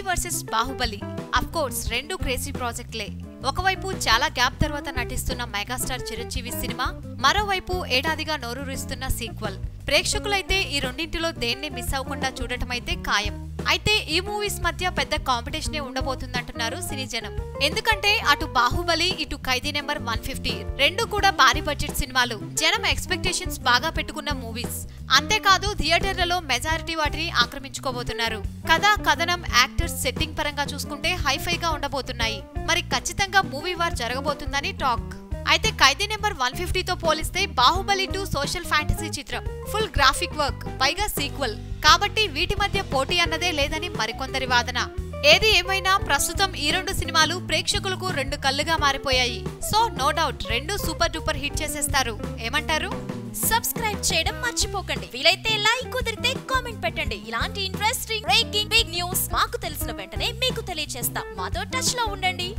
Versus Baahubali. Of course రెండు crazy ప్రాజెక్టులే. ఒకవైపు చాలా గ్యాప్ తర్వాత నటిస్తున్న మెగాస్టార్ చిరంజీవి సినిమా, మరోవైపు ఏడాదిగా నోరూరిస్తున్న సీక్వెల్. ప్రేక్షకులైతే ఈ రెండింటిలో దేన్ని మిస్ అవ్వకుండా చూడటమైతే ఖాయం. అయితే ఈ మూవీస్ మధ్య పెద్ద కాంపిటీషనే ఉండబోతుందంటున్నారు సినీ జనం. ఎందుకంటే అటు బాహుబలి, ఇటు ఖైదీ నెంబర్ 150 రెండు కూడా భారీ బడ్జెట్ సినిమాలు. జనం ఎక్స్పెక్టేషన్స్ బాగా పెట్టుకున్న మూవీస్. అంతేకాదు థియేటర్లలో మెజారిటీ వాటిని ఆక్రమించుకోబోతున్నారు. కథ, కథనం, యాక్టర్స్, సెట్టింగ్ పరంగా చూసుకుంటే హైఫైగా ఉండబోతున్నాయి. మరి ఖచ్చితంగా మూవీ వార్ జరగబోతుందని టాక్. అయితే ఖైదీ నెంబర్ 150తో పోలిస్తే బాహుబలి 2 సోషల్ ఫ్యాంటసీ చిత్రం. ఫుల్ గ్రాఫిక్ వర్క్, పైగా సీక్వెల్. కాబట్టి వీటి మధ్య పోటీ అన్నదే లేదని మరికొందరి వాదన. ఏది ఏమైనా ప్రస్తుతం ఈ రెండు సినిమాలు ప్రేక్షకులకు రెండు కళ్ళుగా మారిపోయాయి. సో నో డౌట్ రెండు సూపర్ డూపర్ హిట్ చేసేస్తారు. ఏమంటారు? సబ్స్క్రైబ్ చేయడం మర్చిపోకండి. వీలైతే లైక్, కుదిరితే కామెంట్ పెట్టండి. ఇలాంటి ఇంట్రెస్టింగ్ బ్రేకింగ్ బిగ్ న్యూస్ మాకు తెలిసిన వెంటనే మీకు తెలియజేస్తాం. మాతో టచ్ లో ఉండండి.